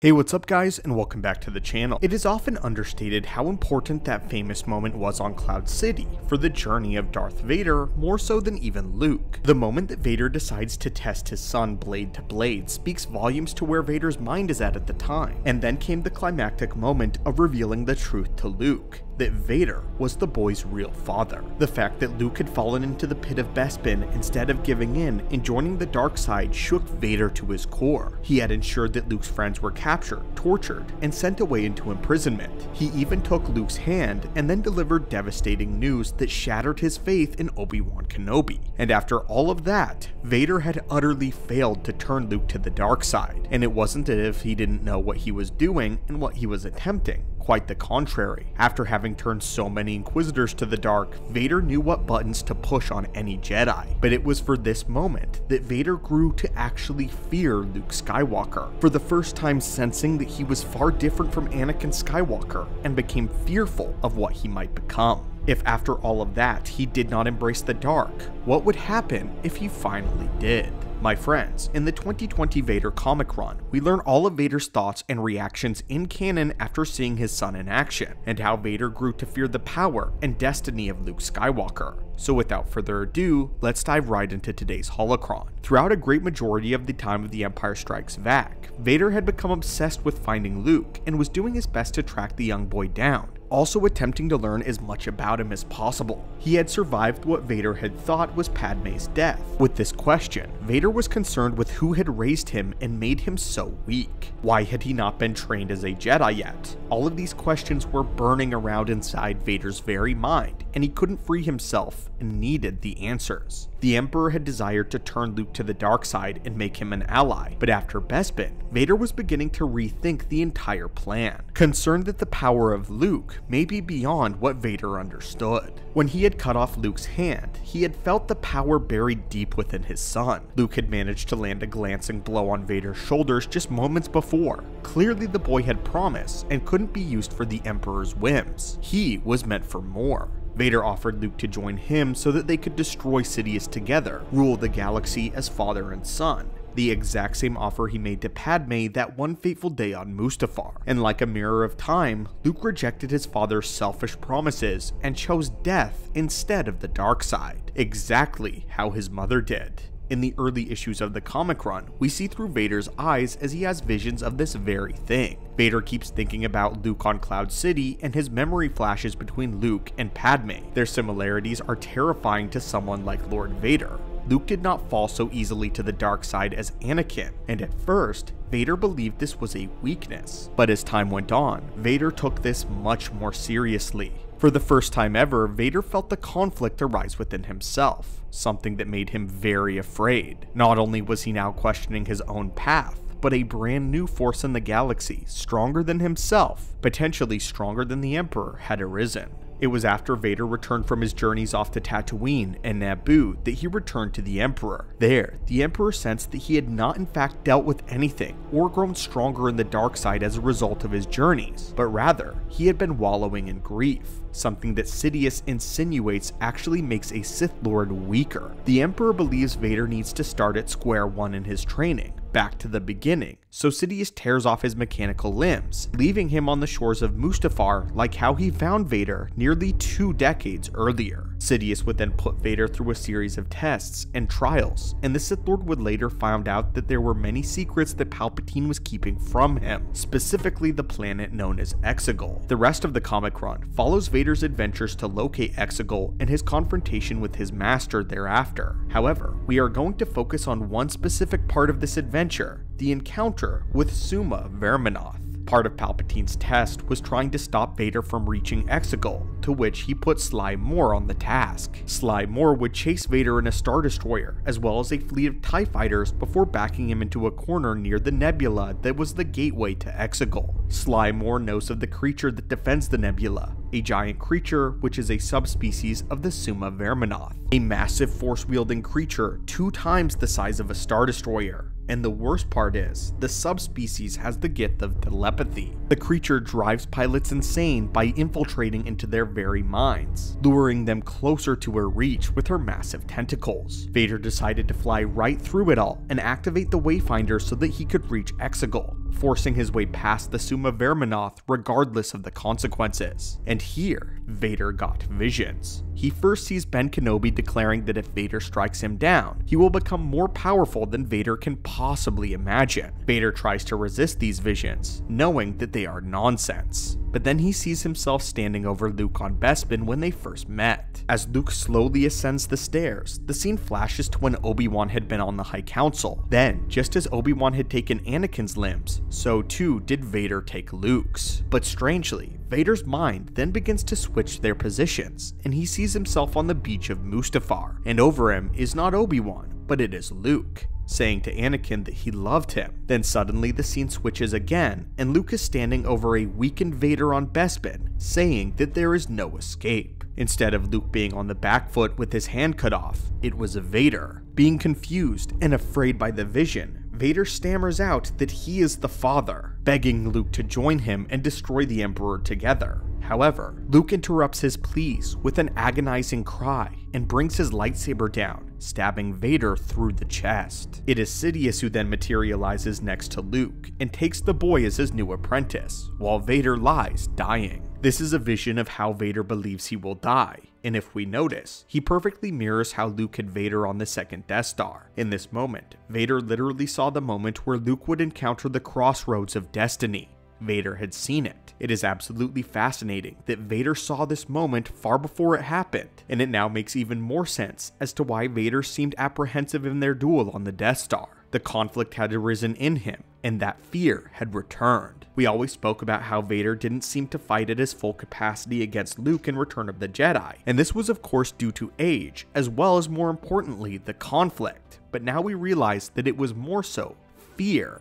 Hey, what's up guys, and welcome back to the channel. It is often understated how important that famous moment was on Cloud City for the journey of Darth Vader, more so than even Luke. The moment that Vader decides to test his son blade to blade speaks volumes to where Vader's mind is at the time. And then came the climactic moment of revealing the truth to Luke, that Vader was the boy's real father. The fact that Luke had fallen into the pit of Bespin instead of giving in and joining the dark side shook Vader to his core. He had ensured that Luke's friends were captured, tortured, and sent away into imprisonment. He even took Luke's hand and then delivered devastating news that shattered his faith in Obi-Wan Kenobi. And after all of that, Vader had utterly failed to turn Luke to the dark side. And it wasn't as if he didn't know what he was doing and what he was attempting. Quite the contrary. After having turned so many Inquisitors to the dark, Vader knew what buttons to push on any Jedi. But it was for this moment that Vader grew to actually fear Luke Skywalker, for the first time sensing that he was far different from Anakin Skywalker, and became fearful of what he might become. If after all of that he did not embrace the dark, what would happen if he finally did? My friends, in the 2020 Vader comic run, we learn all of Vader's thoughts and reactions in canon after seeing his son in action, and how Vader grew to fear the power and destiny of Luke Skywalker. So without further ado, let's dive right into today's holocron. Throughout a great majority of the time of The Empire Strikes Back, Vader had become obsessed with finding Luke and was doing his best to track the young boy down, also attempting to learn as much about him as possible. He had survived what Vader had thought was Padme's death. With this question, Vader was concerned with who had raised him and made him so weak. Why had he not been trained as a Jedi yet? All of these questions were burning around inside Vader's very mind, and he couldn't free himself and needed the answers. The Emperor had desired to turn Luke to the dark side and make him an ally, but after Bespin, Vader was beginning to rethink the entire plan, concerned that the power of Luke may be beyond what Vader understood. When he had cut off Luke's hand, he had felt the power buried deep within his son. Luke had managed to land a glancing blow on Vader's shoulders just moments before. Clearly the boy had promise and couldn't be used for the Emperor's whims. He was meant for more. Vader offered Luke to join him so that they could destroy Sidious together, rule the galaxy as father and son. The exact same offer he made to Padme that one fateful day on Mustafar. And like a mirror of time, Luke rejected his father's selfish promises and chose death instead of the dark side, exactly how his mother did. In the early issues of the comic run, we see through Vader's eyes as he has visions of this very thing. Vader keeps thinking about Luke on Cloud City and his memory flashes between Luke and Padme. Their similarities are terrifying to someone like Lord Vader. Luke did not fall so easily to the dark side as Anakin, and at first, Vader believed this was a weakness. But as time went on, Vader took this much more seriously. For the first time ever, Vader felt the conflict arise within himself, something that made him very afraid. Not only was he now questioning his own path, but a brand new force in the galaxy, stronger than himself, potentially stronger than the Emperor, had arisen. It was after Vader returned from his journeys off to Tatooine and Naboo that he returned to the Emperor. There, the Emperor sensed that he had not in fact dealt with anything or grown stronger in the dark side as a result of his journeys, but rather, he had been wallowing in grief, something that Sidious insinuates actually makes a Sith Lord weaker. The Emperor believes Vader needs to start at square one in his training, back to the beginning, so Sidious tears off his mechanical limbs, leaving him on the shores of Mustafar like how he found Vader nearly 2 decades earlier. Sidious would then put Vader through a series of tests and trials, and the Sith Lord would later find out that there were many secrets that Palpatine was keeping from him, specifically the planet known as Exegol. The rest of the comic run follows Vader's adventures to locate Exegol and his confrontation with his master thereafter. However, we are going to focus on one specific part of this adventure, the encounter with Suma Verminoth. Part of Palpatine's test was trying to stop Vader from reaching Exegol, to which he put Sly Moore on the task. Sly Moore would chase Vader in a Star Destroyer, as well as a fleet of TIE fighters before backing him into a corner near the nebula that was the gateway to Exegol. Sly Moore knows of the creature that defends the nebula, a giant creature which is a subspecies of the Suma Verminoth, a massive force-wielding creature 2 times the size of a Star Destroyer. And the worst part is, the subspecies has the gift of telepathy. The creature drives pilots insane by infiltrating into their very minds, luring them closer to her reach with her massive tentacles. Vader decided to fly right through it all and activate the Wayfinder so that he could reach Exegol. forcing his way past the Summa Verminoth regardless of the consequences. And here, Vader got visions. He first sees Ben Kenobi declaring that if Vader strikes him down, he will become more powerful than Vader can possibly imagine. Vader tries to resist these visions, knowing that they are nonsense. But then he sees himself standing over Luke on Bespin when they first met. As Luke slowly ascends the stairs, the scene flashes to when Obi-Wan had been on the High Council. Then, just as Obi-Wan had taken Anakin's limbs, so too did Vader take Luke's. But strangely, Vader's mind then begins to switch their positions, and he sees himself on the beach of Mustafar, and over him is not Obi-Wan, but it is Luke, saying to Anakin that he loved him. Then suddenly the scene switches again, and Luke is standing over a weakened Vader on Bespin, saying that there is no escape. Instead of Luke being on the back foot with his hand cut off, it was a Vader. Being confused and afraid by the vision, Vader stammers out that he is the Father, begging Luke to join him and destroy the Emperor together. However, Luke interrupts his pleas with an agonizing cry and brings his lightsaber down, stabbing Vader through the chest. It is Sidious who then materializes next to Luke and takes the boy as his new apprentice, while Vader lies dying. This is a vision of how Vader believes he will die, and if we notice, he perfectly mirrors how Luke had Vader on the second Death Star. In this moment, Vader literally saw the moment where Luke would encounter the crossroads of destiny. Vader had seen it. It is absolutely fascinating that Vader saw this moment far before it happened, and it now makes even more sense as to why Vader seemed apprehensive in their duel on the Death Star. The conflict had arisen in him, and that fear had returned. We always spoke about how Vader didn't seem to fight at his full capacity against Luke in Return of the Jedi, and this was of course due to age, as well as more importantly, the conflict. But now we realize that it was more so fear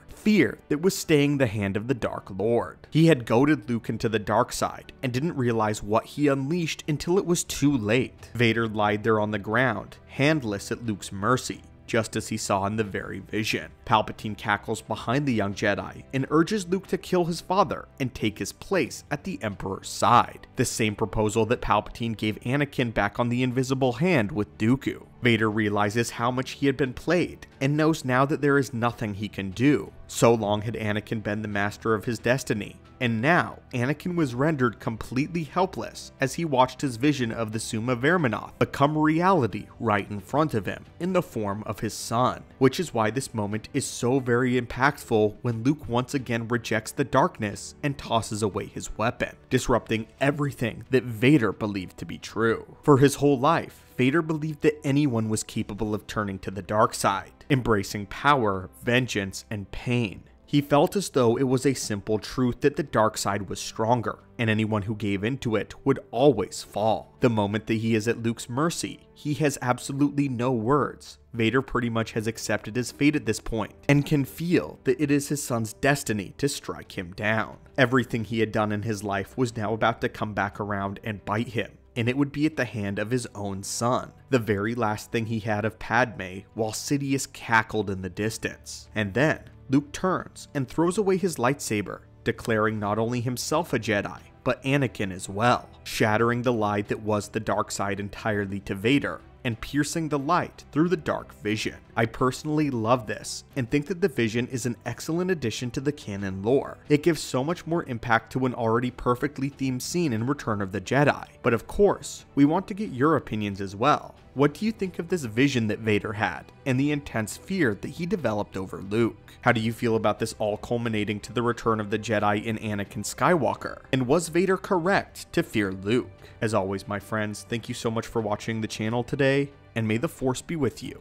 that was staying the hand of the Dark Lord. He had goaded Luke into the dark side and didn't realize what he unleashed until it was too late. Vader lied there on the ground, handless at Luke's mercy, just as he saw in the very vision. Palpatine cackles behind the young Jedi and urges Luke to kill his father and take his place at the Emperor's side. The same proposal that Palpatine gave Anakin back on the Invisible Hand with Dooku. Vader realizes how much he had been played and knows now that there is nothing he can do. So long had Anakin been the master of his destiny, and now Anakin was rendered completely helpless as he watched his vision of the Summa Verminoth become reality right in front of him in the form of his son. Which is why this moment is so very impactful when Luke once again rejects the darkness and tosses away his weapon, disrupting everything that Vader believed to be true. For his whole life, Vader believed that anyone was capable of turning to the dark side, embracing power, vengeance, and pain. He felt as though it was a simple truth that the dark side was stronger, and anyone who gave into it would always fall. The moment that he is at Luke's mercy, he has absolutely no words. Vader pretty much has accepted his fate at this point, and can feel that it is his son's destiny to strike him down. Everything he had done in his life was now about to come back around and bite him, and it would be at the hand of his own son, the very last thing he had of Padme, while Sidious cackled in the distance. And then, Luke turns and throws away his lightsaber, declaring not only himself a Jedi, but Anakin as well, shattering the lie that was the dark side entirely to Vader, and piercing the light through the dark vision. I personally love this, and think that the vision is an excellent addition to the canon lore. It gives so much more impact to an already perfectly themed scene in Return of the Jedi. But of course, we want to get your opinions as well. What do you think of this vision that Vader had, and the intense fear that he developed over Luke? How do you feel about this all culminating to the return of the Jedi in Anakin Skywalker? And was Vader correct to fear Luke? As always, my friends, thank you so much for watching the channel today, and may the Force be with you.